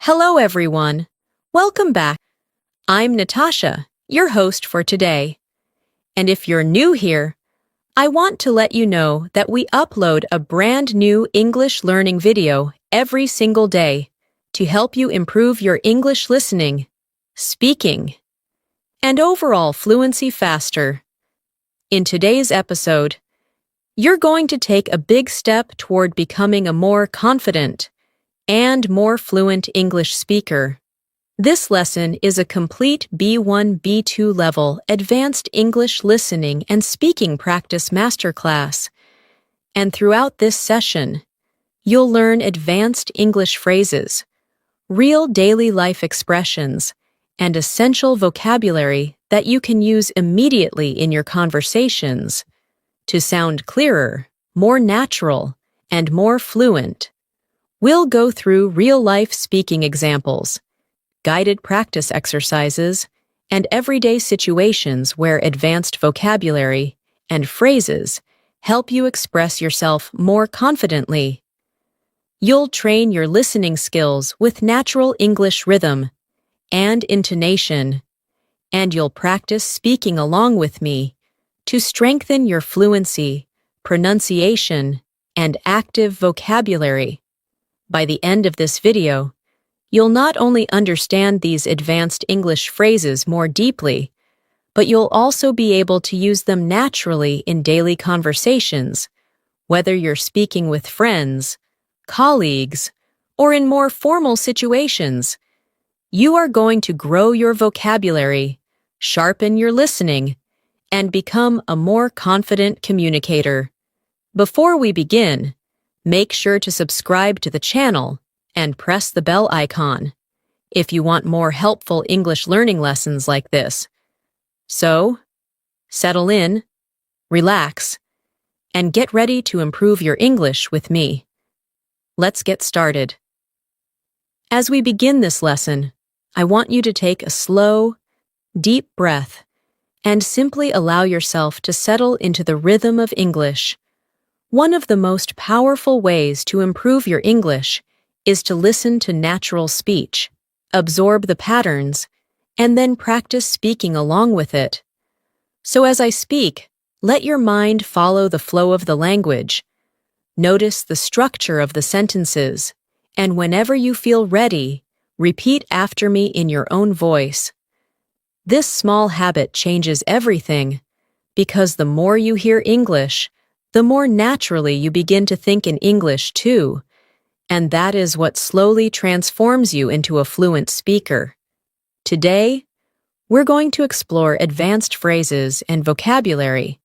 Hello, everyone. Welcome back. I'm Natasha, your host for today. And if you're new here, I want to let you know that we upload a brand new English learning video every single day to help you improve your English listening, speaking, and overall fluency faster. In today's episode, you're going to take a big step toward becoming a more confident and more fluent English speaker. This lesson is a complete B1, B2 level advanced English listening and speaking practice masterclass. And throughout this session, you'll learn advanced English phrases, real daily life expressions, and essential vocabulary that you can use immediately in your conversations to sound clearer, more natural, and more fluent. We'll go through real-life speaking examples, guided practice exercises, and everyday situations where advanced vocabulary and phrases help you express yourself more confidently. You'll train your listening skills with natural English rhythm and intonation, and you'll practice speaking along with me to strengthen your fluency, pronunciation, and active vocabulary. By the end of this video, you'll not only understand these advanced English phrases more deeply, but you'll also be able to use them naturally in daily conversations, whether you're speaking with friends, colleagues, or in more formal situations. You are going to grow your vocabulary, sharpen your listening, and become a more confident communicator. Before we begin, make sure to subscribe to the channel and press the bell icon if you want more helpful English learning lessons like this. So, settle in, relax, and get ready to improve your English with me. Let's get started. As we begin this lesson, I want you to take a slow, deep breath and simply allow yourself to settle into the rhythm of English. One of the most powerful ways to improve your English is to listen to natural speech, absorb the patterns, and then practice speaking along with it. So as I speak, let your mind follow the flow of the language. Notice the structure of the sentences, and whenever you feel ready, repeat after me in your own voice. This small habit changes everything, because the more you hear English, the more naturally you begin to think in English too, and that is what slowly transforms you into a fluent speaker. Today, we're going to explore advanced phrases and vocabulary,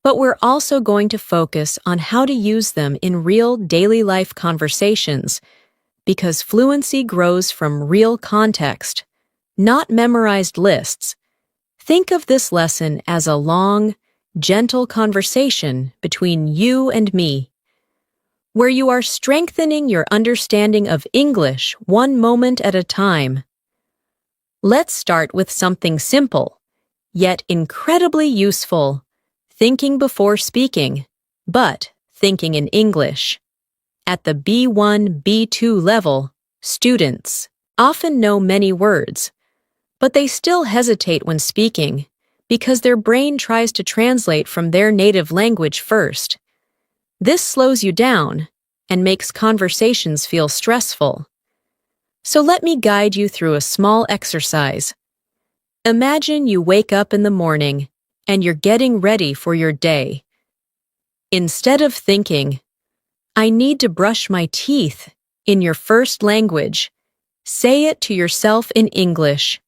but we're also going to focus on how to use them in real daily life conversations, because fluency grows from real context, not memorized lists. Think of this lesson as a long, gentle conversation between you and me, where you are strengthening your understanding of English one moment at a time. Let's start with something simple, yet incredibly useful: thinking before speaking, but thinking in English. At the B1, B2 level, students often know many words, but they still hesitate when speaking, because their brain tries to translate from their native language first. This slows you down and makes conversations feel stressful. So let me guide you through a small exercise. Imagine you wake up in the morning and you're getting ready for your day. Instead of thinking, "I need to brush my teeth," in your first language, say it to yourself in English.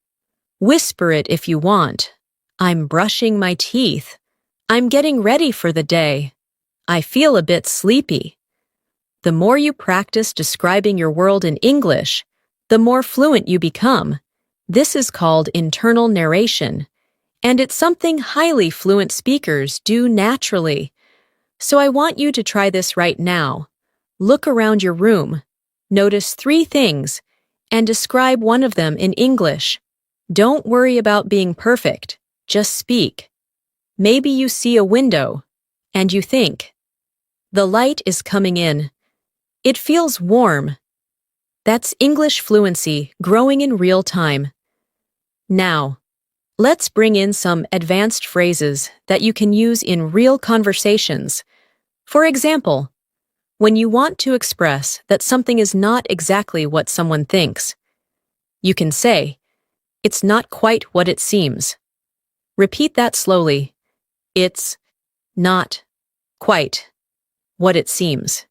Whisper it if you want. "I'm brushing my teeth. I'm getting ready for the day. I feel a bit sleepy." The more you practice describing your world in English, the more fluent you become. This is called internal narration, and it's something highly fluent speakers do naturally. So I want you to try this right now. Look around your room, notice 3 things, and describe one of them in English. Don't worry about being perfect. Just speak. Maybe you see a window, and you think, "The light is coming in. It feels warm." That's English fluency growing in real time. Now, let's bring in some advanced phrases that you can use in real conversations. For example, when you want to express that something is not exactly what someone thinks, you can say, "It's not quite what it seems." Repeat that slowly. It's not quite what it seems.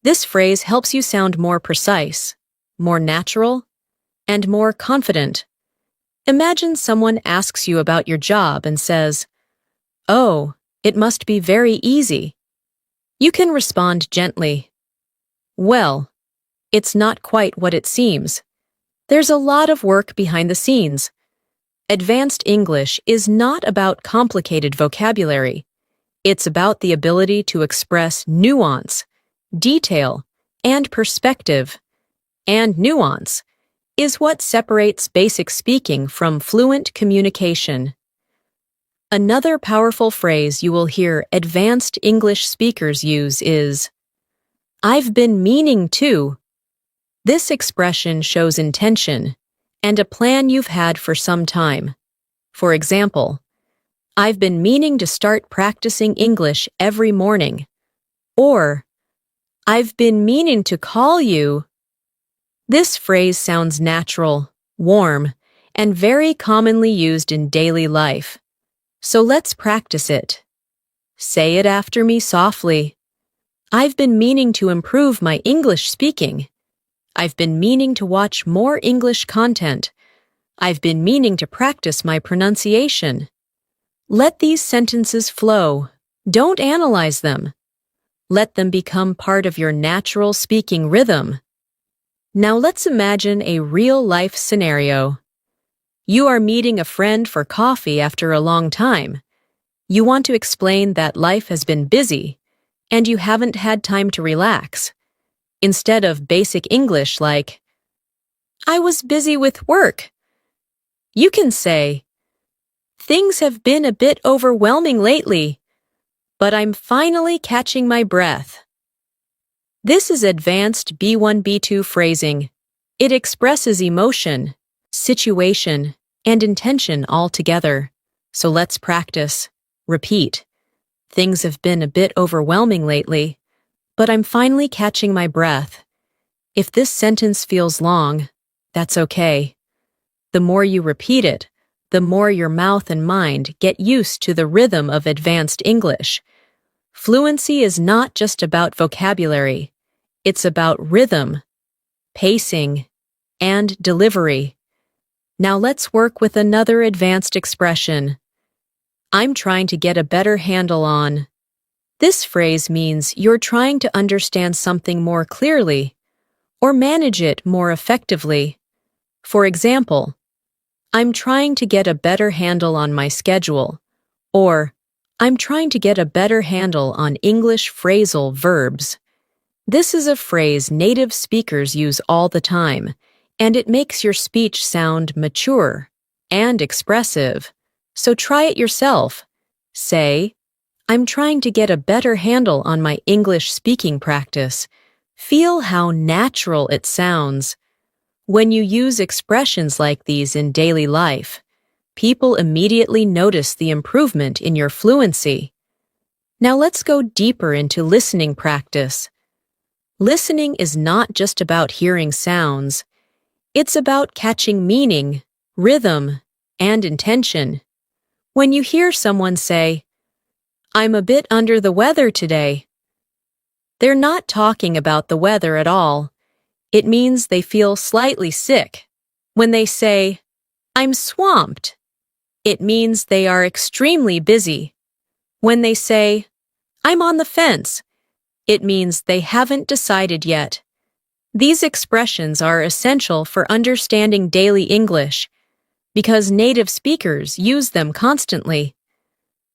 This phrase helps you sound more precise, more natural, and more confident. Imagine someone asks you about your job and says, "Oh, it must be very easy." You can respond gently, "Well, it's not quite what it seems. There's a lot of work behind the scenes." Advanced English is not about complicated vocabulary. It's about the ability to express nuance, detail, and perspective. And nuance is what separates basic speaking from fluent communication. Another powerful phrase you will hear advanced English speakers use is, "I've been meaning to." This expression shows intention and a plan you've had for some time. For example, "I've been meaning to start practicing English every morning." Or, "I've been meaning to call you." This phrase sounds natural, warm, and very commonly used in daily life. So let's practice it. Say it after me softly. "I've been meaning to improve my English speaking." "I've been meaning to watch more English content." "I've been meaning to practice my pronunciation." Let these sentences flow. Don't analyze them. Let them become part of your natural speaking rhythm. Now let's imagine a real-life scenario. You are meeting a friend for coffee after a long time. You want to explain that life has been busy, and you haven't had time to relax. Instead of basic English like, "I was busy with work," you can say, "Things have been a bit overwhelming lately, but I'm finally catching my breath." This is advanced B1, B2 phrasing. It expresses emotion, situation, and intention all together. So let's practice. Repeat. "Things have been a bit overwhelming lately, but I'm finally catching my breath." If this sentence feels long, that's okay. The more you repeat it, the more your mouth and mind get used to the rhythm of advanced English. Fluency is not just about vocabulary. It's about rhythm, pacing, and delivery. Now let's work with another advanced expression. "I'm trying to get a better handle on." This phrase means you're trying to understand something more clearly or manage it more effectively. For example, "I'm trying to get a better handle on my schedule," or "I'm trying to get a better handle on English phrasal verbs." This is a phrase native speakers use all the time, and it makes your speech sound mature and expressive. So try it yourself. Say, "I'm trying to get a better handle on my English speaking practice." Feel how natural it sounds. When you use expressions like these in daily life, people immediately notice the improvement in your fluency. Now let's go deeper into listening practice. Listening is not just about hearing sounds. It's about catching meaning, rhythm, and intention. When you hear someone say, "I'm a bit under the weather today," they're not talking about the weather at all. It means they feel slightly sick. When they say, "I'm swamped," it means they are extremely busy. When they say, "I'm on the fence," it means they haven't decided yet. These expressions are essential for understanding daily English because native speakers use them constantly.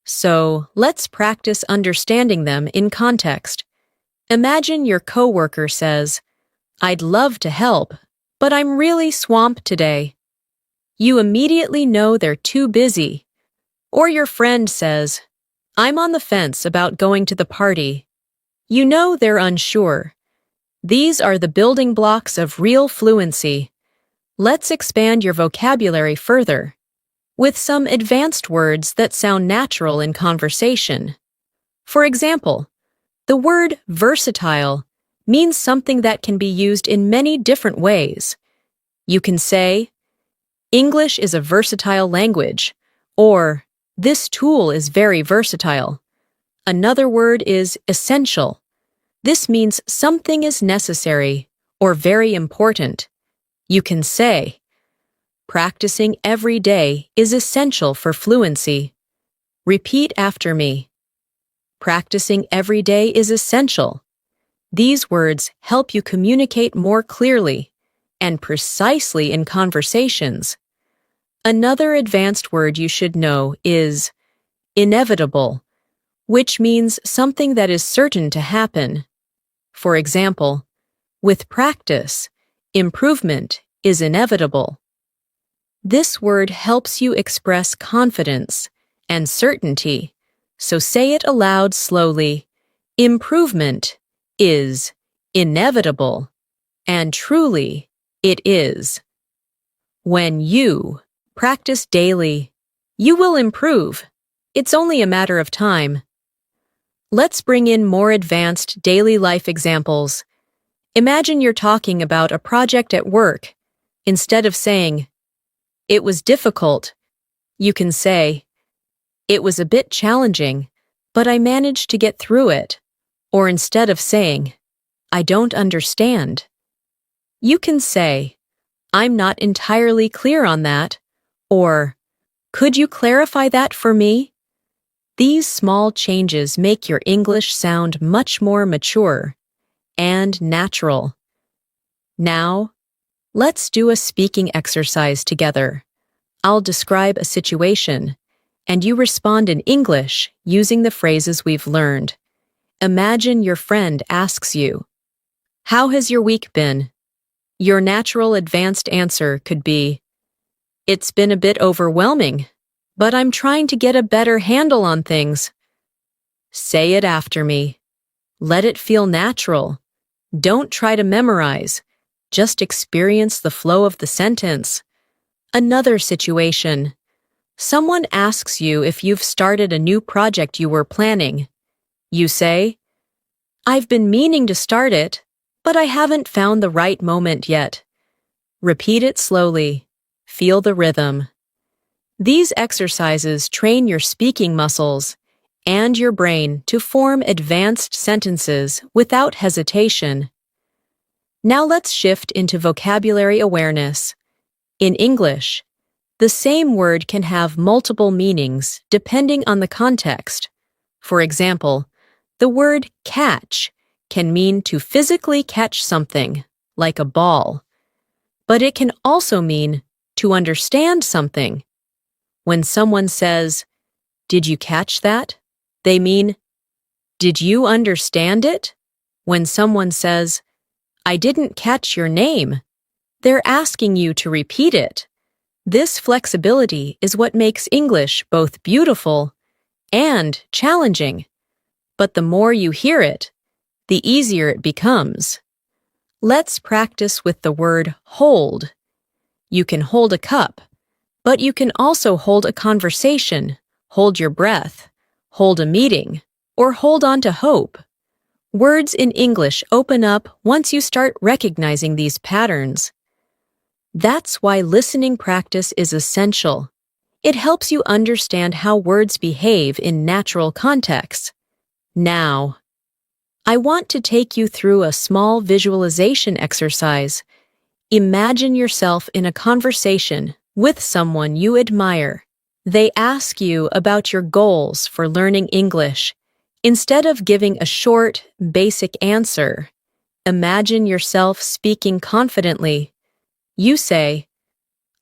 So, let's practice understanding them in context. Imagine your coworker says, "I'd love to help, but I'm really swamped today." You immediately know they're too busy. Or your friend says, "I'm on the fence about going to the party." You know they're unsure. These are the building blocks of real fluency. Let's expand your vocabulary further with some advanced words that sound natural in conversation. For example, the word versatile means something that can be used in many different ways. You can say, English is a versatile language, or this tool is very versatile. Another word is essential. This means something is necessary or very important. You can say, practicing every day is essential for fluency. Repeat after me. Practicing every day is essential. These words help you communicate more clearly and precisely in conversations. Another advanced word you should know is inevitable, which means something that is certain to happen. For example, with practice, improvement is inevitable. This word helps you express confidence and certainty, so say it aloud slowly. Improvement is inevitable, and truly, it is. When you practice daily, you will improve. It's only a matter of time. Let's bring in more advanced daily life examples. Imagine you're talking about a project at work. Instead of saying, it was difficult, you can say, it was a bit challenging, but I managed to get through it. Or instead of saying, I don't understand, you can say, I'm not entirely clear on that, or could you clarify that for me? These small changes make your English sound much more mature and natural. Now, let's do a speaking exercise together. I'll describe a situation, and you respond in English using the phrases we've learned. Imagine your friend asks you, how has your week been? Your natural advanced answer could be, it's been a bit overwhelming, but I'm trying to get a better handle on things. Say it after me. Let it feel natural. Don't try to memorize. Just experience the flow of the sentence. Another situation. Someone asks you if you've started a new project you were planning. You say, I've been meaning to start it, but I haven't found the right moment yet. Repeat it slowly. Feel the rhythm. These exercises train your speaking muscles and your brain to form advanced sentences without hesitation. Now let's shift into vocabulary awareness. In English, the same word can have multiple meanings depending on the context. For example, the word catch can mean to physically catch something, like a ball, but it can also mean to understand something. When someone says, did you catch that? They mean, did you understand it? When someone says, I didn't catch your name, they're asking you to repeat it. This flexibility is what makes English both beautiful and challenging. But the more you hear it, the easier it becomes. Let's practice with the word hold. You can hold a cup, but you can also hold a conversation, hold your breath, hold a meeting, or hold on to hope. Words in English open up once you start recognizing these patterns. That's why listening practice is essential. It helps you understand how words behave in natural contexts. Now, I want to take you through a small visualization exercise. Imagine yourself in a conversation with someone you admire. They ask you about your goals for learning English. Instead of giving a short, basic answer, imagine yourself speaking confidently. You say,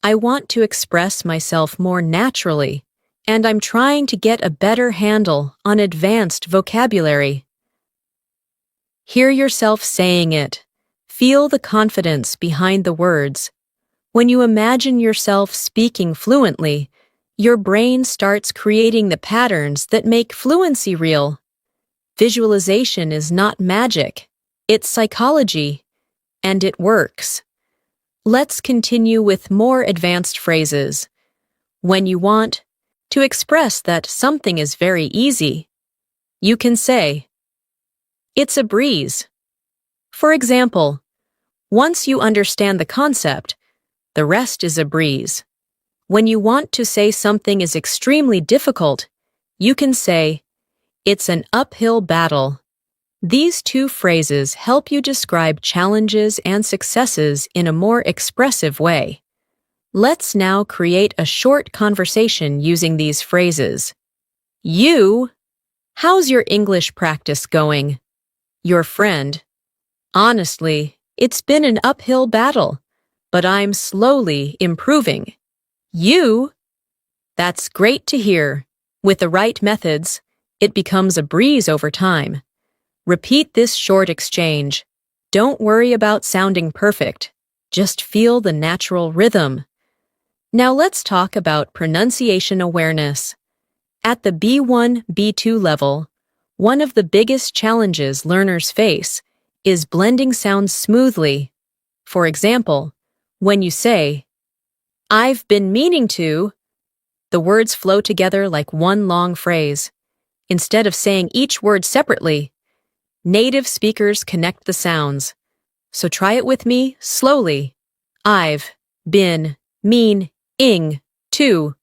I want to express myself more naturally, and I'm trying to get a better handle on advanced vocabulary. Hear yourself saying it. Feel the confidence behind the words. When you imagine yourself speaking fluently, your brain starts creating the patterns that make fluency real. Visualization is not magic. It's psychology, and it works. Let's continue with more advanced phrases. When you want to express that something is very easy, you can say, "It's a breeze." For example, once you understand the concept, the rest is a breeze. When you want to say something is extremely difficult, you can say, "It's an uphill battle." These two phrases help you describe challenges and successes in a more expressive way. Let's now create a short conversation using these phrases. You, how's your English practice going? Your friend, honestly, it's been an uphill battle, but I'm slowly improving. You, that's great to hear. With the right methods, it becomes a breeze over time. Repeat this short exchange. Don't worry about sounding perfect. Just feel the natural rhythm. Now let's talk about pronunciation awareness. At the B1, B2 level, one of the biggest challenges learners face is blending sounds smoothly. For example, when you say, "I've been meaning to," the words flow together like one long phrase. Instead of saying each word separately, native speakers connect the sounds. So try it with me slowly. I've been meaning to.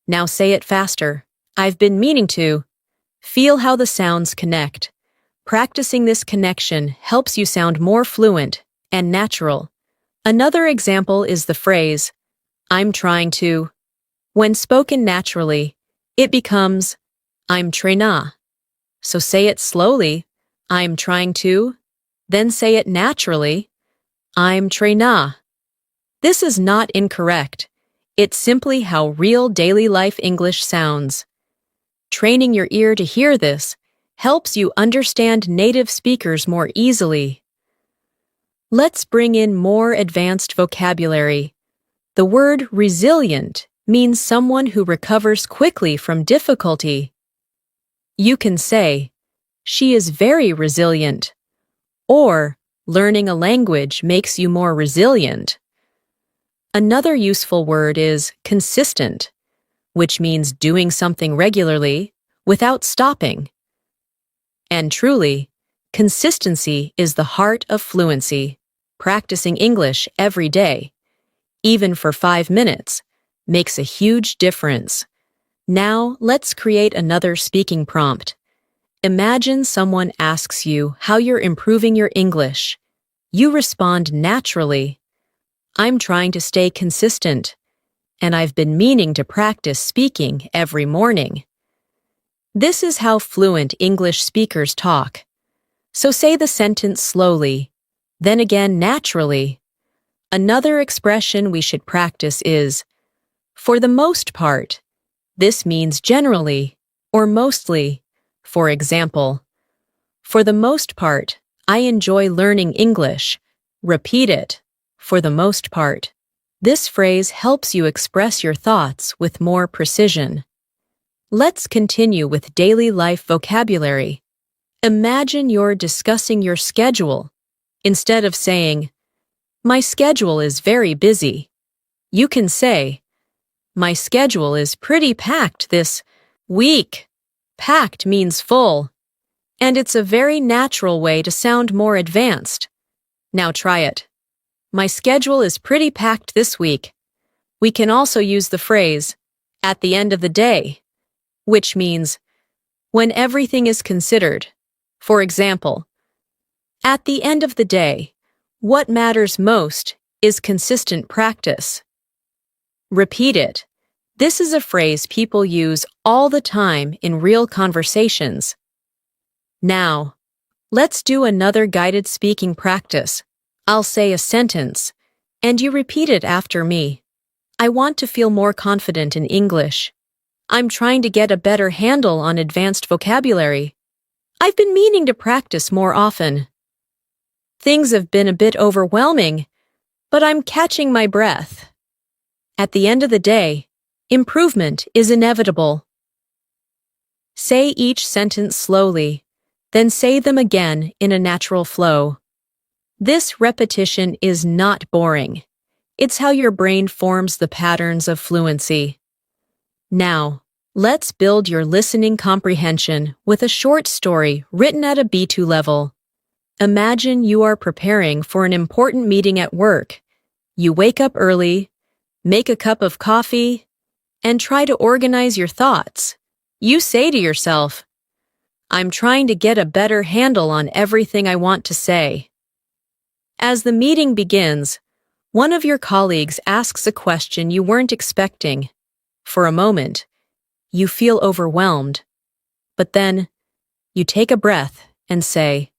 Now say it faster. I've been meaning to. Feel how the sounds connect. Practicing this connection helps you sound more fluent and natural. Another example is the phrase, "I'm trying to." When spoken naturally, it becomes, "I'm tryna." So say it slowly, "I'm trying to," then say it naturally, "I'm tryna." This is not incorrect. It's simply how real daily life English sounds. Training your ear to hear this helps you understand native speakers more easily. Let's bring in more advanced vocabulary. The word resilient means someone who recovers quickly from difficulty. You can say, "She is very resilient," or "Learning a language makes you more resilient." Another useful word is consistent, which means doing something regularly without stopping. And truly, consistency is the heart of fluency. Practicing English every day, even for 5 minutes, makes a huge difference. Now, let's create another speaking prompt. Imagine someone asks you how you're improving your English. You respond naturally. "I'm trying to stay consistent, and I've been meaning to practice speaking every morning." This is how fluent English speakers talk. So say the sentence slowly, then again naturally. Another expression we should practice is, "for the most part." This means generally or mostly. For example, "For the most part, I enjoy learning English." Repeat it, "for the most part." This phrase helps you express your thoughts with more precision. Let's continue with daily life vocabulary. Imagine you're discussing your schedule. Instead of saying, "My schedule is very busy," you can say, "My schedule is pretty packed this week." Packed means full, and it's a very natural way to sound more advanced. Now try it. "My schedule is pretty packed this week." We can also use the phrase, "at the end of the day," which means, when everything is considered. For example, "At the end of the day, what matters most is consistent practice." Repeat it. This is a phrase people use all the time in real conversations. Now, let's do another guided speaking practice. I'll say a sentence, and you repeat it after me. "I want to feel more confident in English." "I'm trying to get a better handle on advanced vocabulary." "I've been meaning to practice more often." "Things have been a bit overwhelming, but I'm catching my breath." At the end of the day, improvement is inevitable. Say each sentence slowly, Then say them again in a natural flow. This repetition is not boring. It's how your brain forms the patterns of fluency. Now, let's build your listening comprehension with a short story written at a B2 level. Imagine you are preparing for an important meeting at work. You wake up early, make a cup of coffee, and try to organize your thoughts. You say to yourself, "I'm trying to get a better handle on everything I want to say." As the meeting begins, one of your colleagues asks a question you weren't expecting. For a moment, you feel overwhelmed. But then, you take a breath and say,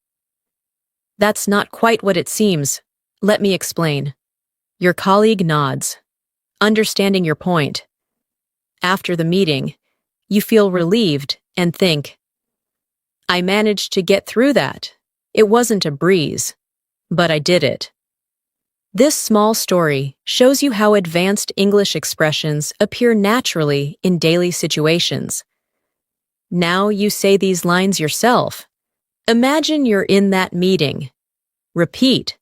"That's not quite what it seems. Let me explain." Your colleague nods, understanding your point. After the meeting, you feel relieved and think, "I managed to get through that. It wasn't a breeze, but I did it." This small story shows you how advanced English expressions appear naturally in daily situations. Now you say these lines yourself. Imagine you're in that meeting. Repeat,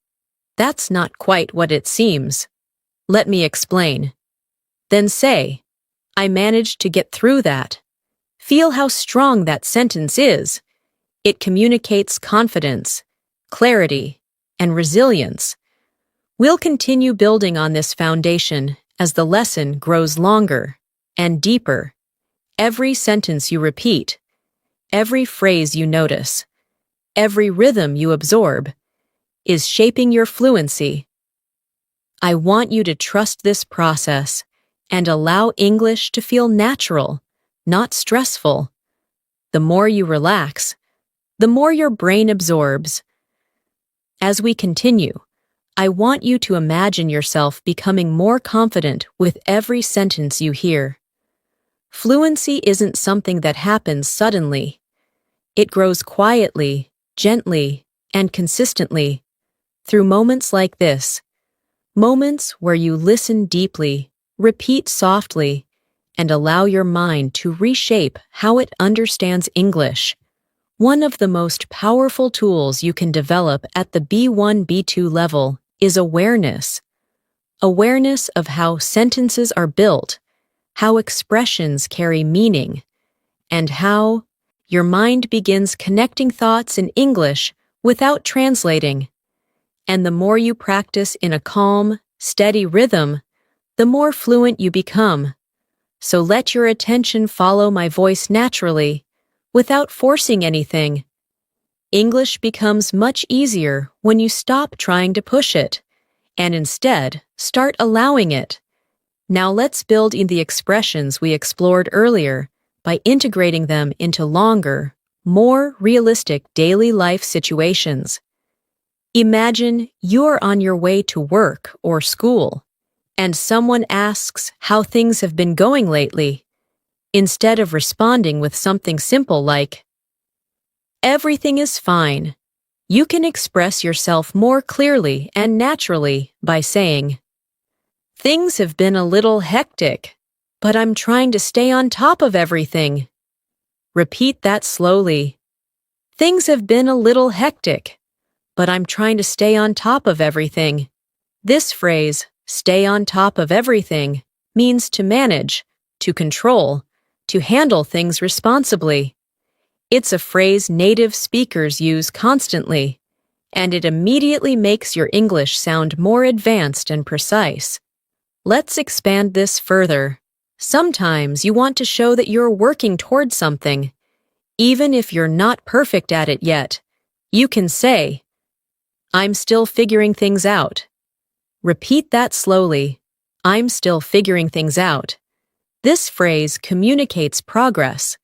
"That's not quite what it seems. Let me explain." Then say, "I managed to get through that." Feel how strong that sentence is. It communicates confidence, clarity, and resilience. We'll continue building on this foundation as the lesson grows longer and deeper. Every sentence you repeat, every phrase you notice, every rhythm you absorb, is shaping your fluency. I want you to trust this process and allow English to feel natural, not stressful. The more you relax, the more your brain absorbs. As we continue, I want you to imagine yourself becoming more confident with every sentence you hear. Fluency isn't something that happens suddenly. It grows quietly, gently, and consistently through moments like this, moments where you listen deeply, repeat softly, and allow your mind to reshape how it understands English. One of the most powerful tools you can develop at the B1, B2 level is awareness. Awareness of how sentences are built, how expressions carry meaning, and how your mind begins connecting thoughts in English without translating. And the more you practice in a calm, steady rhythm, the more fluent you become. So let your attention follow my voice naturally, without forcing anything. English becomes much easier when you stop trying to push it, and instead start allowing it. Now let's build in the expressions we explored earlier by integrating them into longer, more realistic daily life situations. Imagine you're on your way to work or school, and someone asks how things have been going lately. Instead of responding with something simple like, "Everything is fine," you can express yourself more clearly and naturally by saying, "Things have been a little hectic, but I'm trying to stay on top of everything." Repeat that slowly. "Things have been a little hectic, but I'm trying to stay on top of everything." This phrase, "stay on top of everything," means to manage, to control, to handle things responsibly. It's a phrase native speakers use constantly, and it immediately makes your English sound more advanced and precise. Let's expand this further. Sometimes you want to show that you're working towards something. Even if you're not perfect at it yet, you can say, "I'm still figuring things out." Repeat that slowly. "I'm still figuring things out." This phrase communicates progress,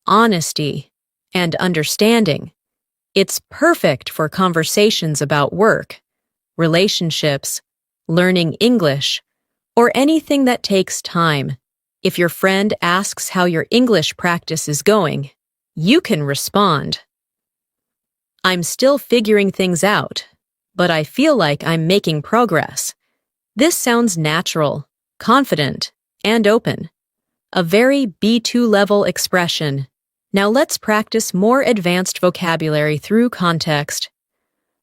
honesty, and understanding. It's perfect for conversations about work, relationships, learning English, or anything that takes time. If your friend asks how your English practice is going, you can respond, "I'm still figuring things out, but I feel like I'm making progress." This sounds natural, confident, and open. A very B2 level expression. Now let's practice more advanced vocabulary through context.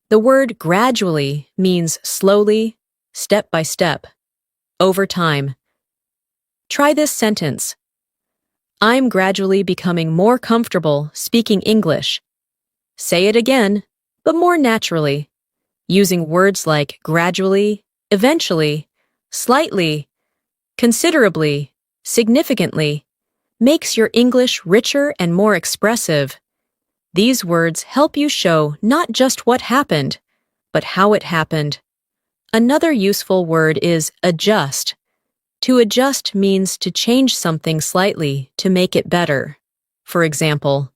The word gradually means slowly, step by step, over time. Try this sentence. I'm gradually becoming more comfortable speaking English. Say it again, but more naturally, using words like gradually, eventually, slightly, considerably, significantly, makes your English richer and more expressive. These words help you show not just what happened, but how it happened. Another useful word is adjust. To adjust means to change something slightly to make it better. For example,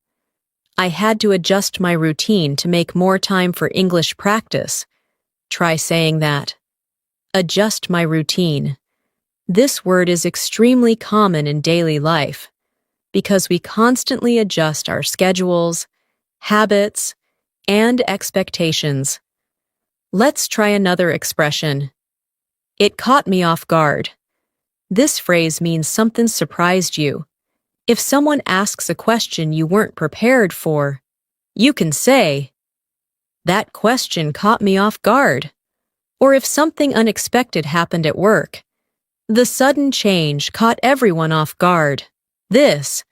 I had to adjust my routine to make more time for English practice. Try saying that. Adjust my routine. This word is extremely common in daily life because we constantly adjust our schedules, habits, and expectations. Let's try another expression. It caught me off guard. This phrase means something surprised you. If someone asks a question you weren't prepared for, you can say, "That question caught me off guard." Or if something unexpected happened at work, the sudden change caught everyone off guard. This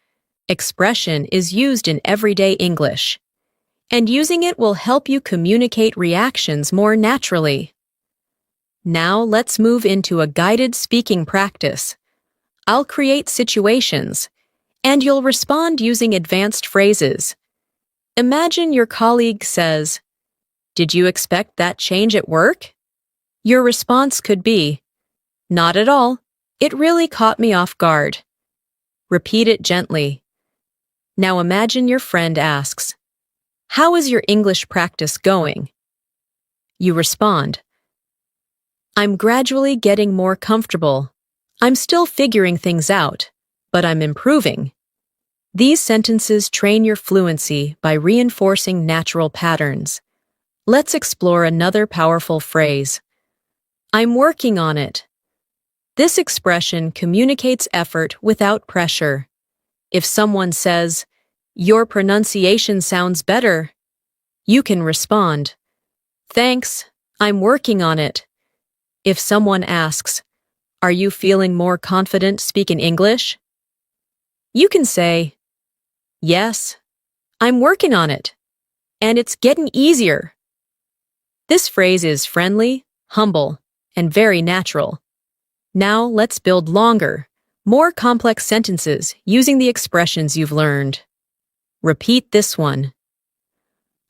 expression is used in everyday English, and using it will help you communicate reactions more naturally. Now let's move into a guided speaking practice. I'll create situations, and you'll respond using advanced phrases. Imagine your colleague says, "Did you expect that change at work?" Your response could be, "Not at all. It really caught me off guard." Repeat it gently. Now imagine your friend asks, "How is your English practice going?" You respond, "I'm gradually getting more comfortable. I'm still figuring things out, but I'm improving." These sentences train your fluency by reinforcing natural patterns. Let's explore another powerful phrase. I'm working on it. This expression communicates effort without pressure. If someone says, "Your pronunciation sounds better," you can respond, "Thanks, I'm working on it." If someone asks, "Are you feeling more confident speaking English?" you can say, "Yes, I'm working on it, and it's getting easier." This phrase is friendly, humble, and very natural. Now let's build longer, more complex sentences using the expressions you've learned. Repeat this one.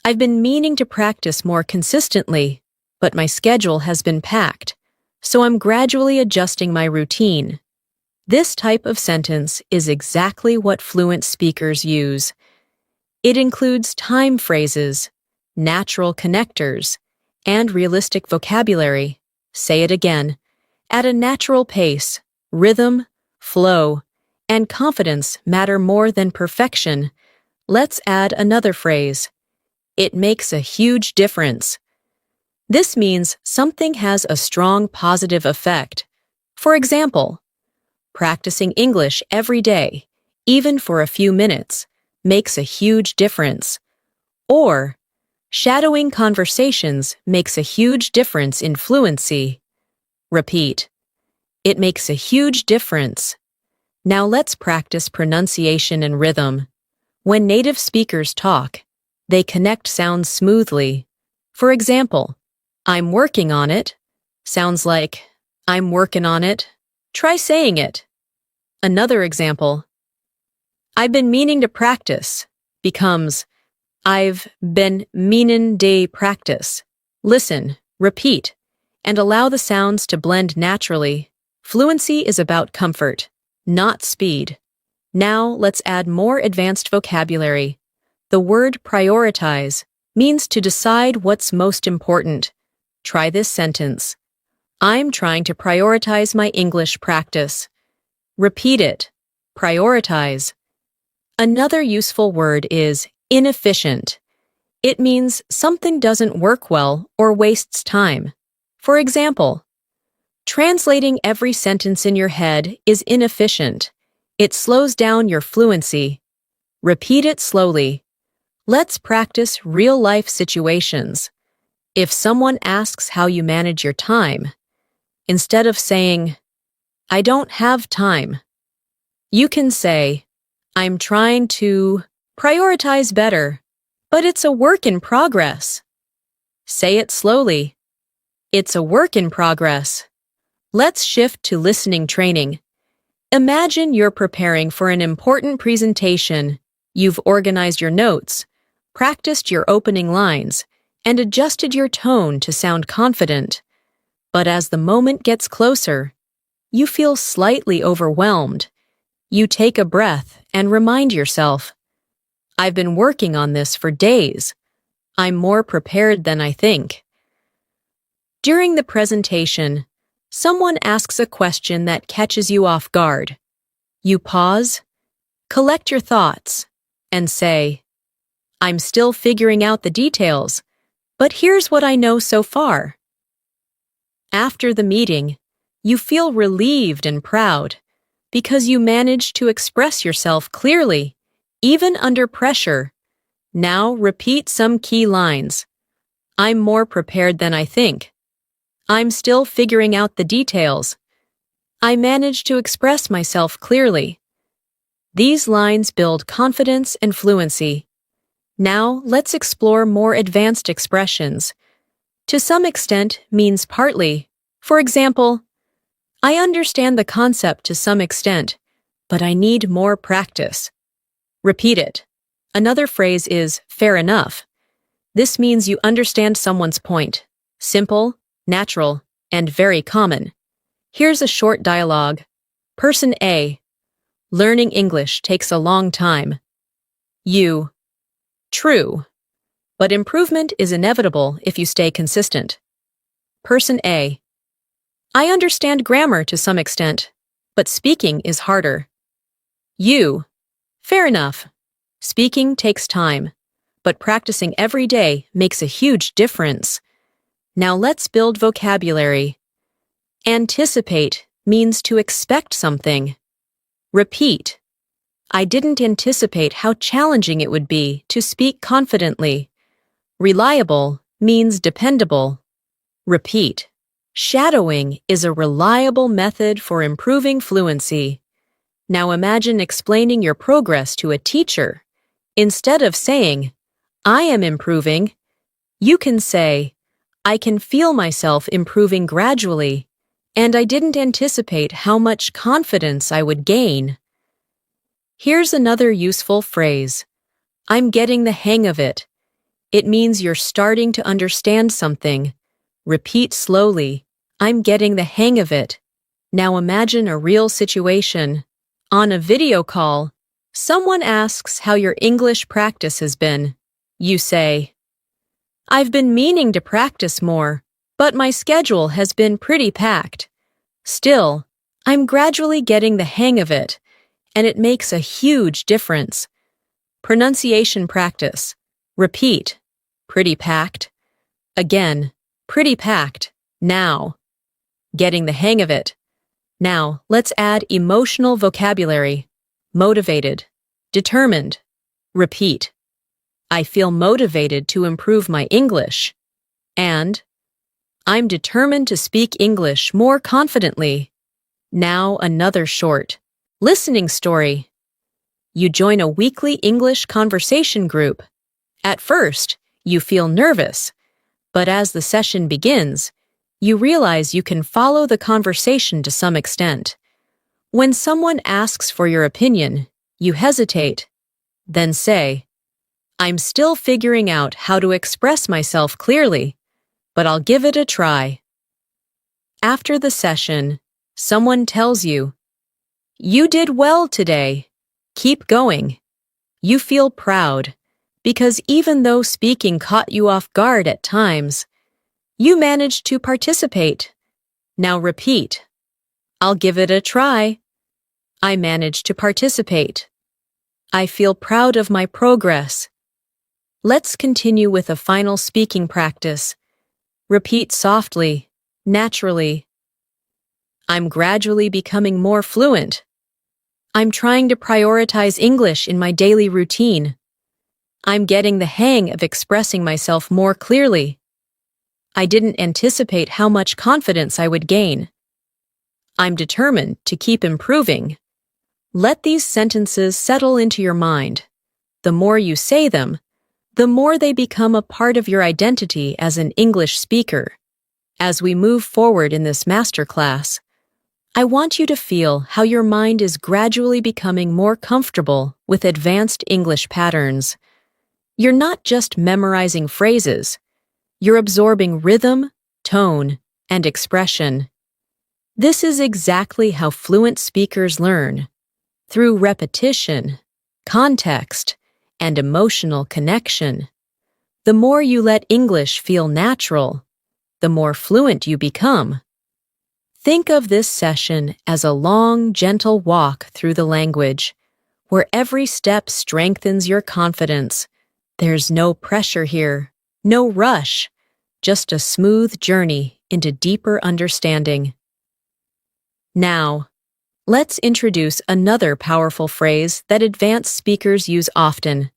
I've been meaning to practice more consistently, but my schedule has been packed, so I'm gradually adjusting my routine. This type of sentence is exactly what fluent speakers use. It includes time phrases, natural connectors, and realistic vocabulary. Say it again. At a natural pace, rhythm, flow, and confidence matter more than perfection. Let's add another phrase. It makes a huge difference. This means something has a strong positive effect. For example, practicing English every day, even for a few minutes, makes a huge difference. Or, shadowing conversations makes a huge difference in fluency. Repeat. It makes a huge difference. Now let's practice pronunciation and rhythm. When native speakers talk, they connect sounds smoothly. For example, I'm working on it sounds like I'm working on it. Try saying it. Another example, I've been meaning to practice becomes I've been meanin' to practice. Listen, repeat, and allow the sounds to blend naturally. Fluency is about comfort, not speed. Now let's add more advanced vocabulary. The word prioritize means to decide what's most important. Try this sentence. I'm trying to prioritize my English practice. Repeat it. Prioritize. Another useful word is inefficient. It means something doesn't work well or wastes time. For example, translating every sentence in your head is inefficient. It slows down your fluency. Repeat it slowly. Let's practice real-life situations. If someone asks how you manage your time, instead of saying, "I don't have time," you can say, "I'm trying to prioritize better, but it's a work in progress." Say it slowly. It's a work in progress. Let's shift to listening training. Imagine you're preparing for an important presentation. You've organized your notes, practiced your opening lines, and adjusted your tone to sound confident. But as the moment gets closer, you feel slightly overwhelmed. You take a breath and remind yourself, "I've been working on this for days. I'm more prepared than I think." During the presentation, someone asks a question that catches you off guard. You pause, collect your thoughts, and say, "I'm still figuring out the details, but here's what I know so far." After the meeting, you feel relieved and proud because you managed to express yourself clearly, even under pressure. Now repeat some key lines. "I'm more prepared than I think." "I'm still figuring out the details." "I managed to express myself clearly." These lines build confidence and fluency. Now let's explore more advanced expressions. To some extent means partly. For example, "I understand the concept to some extent, but I need more practice." Repeat it. Another phrase is "fair enough." This means you understand someone's point. Simple, natural, and very common. Here's a short dialogue. Person A: "Learning English takes a long time." You: "True, but improvement is inevitable if you stay consistent." Person A: "I understand grammar to some extent, but speaking is harder." You: "Fair enough. Speaking takes time, but practicing every day makes a huge difference." Now let's build vocabulary. Anticipate means to expect something. Repeat. "I didn't anticipate how challenging it would be to speak confidently." Reliable means dependable. Repeat. Shadowing is a reliable method for improving fluency. Now imagine explaining your progress to a teacher. Instead of saying, "I am improving," you can say, "I can feel myself improving gradually, and I didn't anticipate how much confidence I would gain." Here's another useful phrase. "I'm getting the hang of it." It means you're starting to understand something. Repeat slowly. "I'm getting the hang of it." Now imagine a real situation. On a video call, someone asks how your English practice has been. You say, "I've been meaning to practice more, but my schedule has been pretty packed. Still, I'm gradually getting the hang of it, and it makes a huge difference." Pronunciation practice. Repeat. "Pretty packed." Again, "pretty packed." Now, "getting the hang of it." Now, let's add emotional vocabulary. Motivated. Determined. Repeat. "I feel motivated to improve my English." And, "I'm determined to speak English more confidently." Now another short listening story. You join a weekly English conversation group. At first, you feel nervous, but as the session begins, you realize you can follow the conversation to some extent. When someone asks for your opinion, you hesitate. Then say, "I'm still figuring out how to express myself clearly, but I'll give it a try." After the session, someone tells you, "You did well today. Keep going." You feel proud, because even though speaking caught you off guard at times, you managed to participate. Now repeat. "I'll give it a try." "I managed to participate." "I feel proud of my progress." Let's continue with a final speaking practice. Repeat softly, naturally. "I'm gradually becoming more fluent." I'm trying to prioritize English in my daily routine. I'm getting the hang of expressing myself more clearly. I didn't anticipate how much confidence I would gain. I'm determined to keep improving. Let these sentences settle into your mind. The more you say them, the more they become a part of your identity as an English speaker. As we move forward in this masterclass, I want you to feel how your mind is gradually becoming more comfortable with advanced English patterns. You're not just memorizing phrases, you're absorbing rhythm, tone, and expression. This is exactly how fluent speakers learn, through repetition, context, and emotional connection. The more you let English feel natural, the more fluent you become. Think of this session as a long, gentle walk through the language, where every step strengthens your confidence. There's no pressure here, no rush, just a smooth journey into deeper understanding. Now, let's introduce another powerful phrase that advanced speakers use often.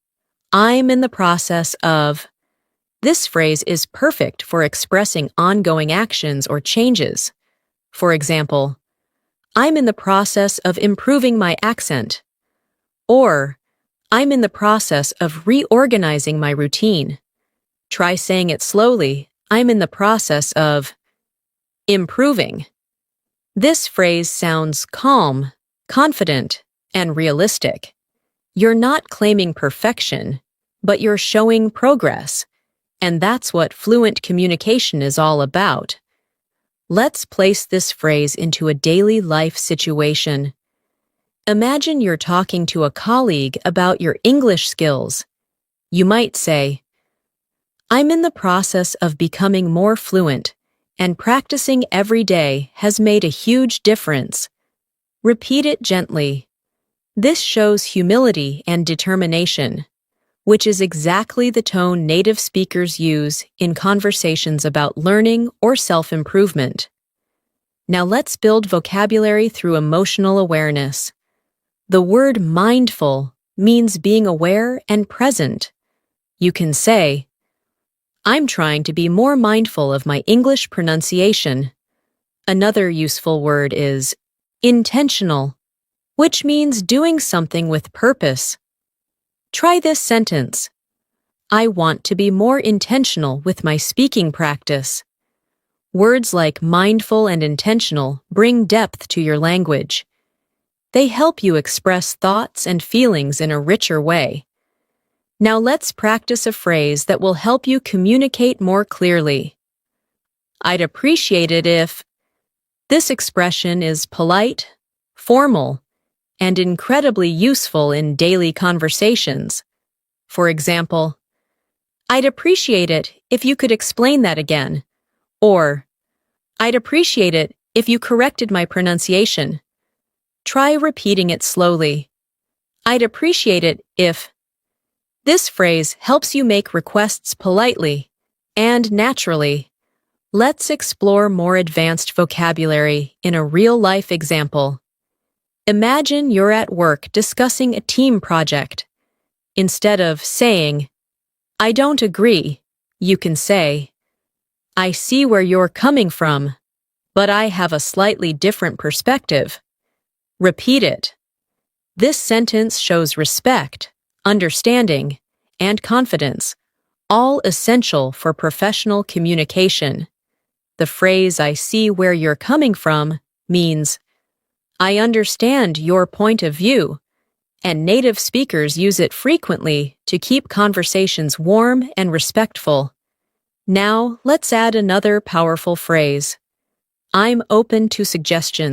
I'm in the process of. This phrase is perfect for expressing ongoing actions or changes. For example, I'm in the process of improving my accent. Or, I'm in the process of reorganizing my routine. Try saying it slowly. I'm in the process of improving. This phrase sounds calm, confident, and realistic. You're not claiming perfection, but you're showing progress. And that's what fluent communication is all about. Let's place this phrase into a daily life situation. Imagine you're talking to a colleague about your English skills. You might say, I'm in the process of becoming more fluent, and practicing every day has made a huge difference. Repeat it gently. This shows humility and determination, which is exactly the tone native speakers use in conversations about learning or self-improvement. Now let's build vocabulary through emotional awareness. The word mindful means being aware and present. You can say, I'm trying to be more mindful of my English pronunciation. Another useful word is intentional, which means doing something with purpose. Try this sentence. I want to be more intentional with my speaking practice. Words like mindful and intentional bring depth to your language. They help you express thoughts and feelings in a richer way. Now let's practice a phrase that will help you communicate more clearly. I'd appreciate it if. This expression is polite, formal, and incredibly useful in daily conversations. For example, I'd appreciate it if you could explain that again. Or, I'd appreciate it if you corrected my pronunciation. Try repeating it slowly. I'd appreciate it if. This phrase helps you make requests politely and naturally. Let's explore more advanced vocabulary in a real-life example. Imagine you're at work discussing a team project. Instead of saying, I don't agree, you can say, I see where you're coming from, but I have a slightly different perspective. Repeat it. This sentence shows respect, understanding, and confidence, all essential for professional communication. The phrase, I see where you're coming from, means, I understand your point of view, and native speakers use it frequently to keep conversations warm and respectful. Now, let's add another powerful phrase. I'm open to suggestions.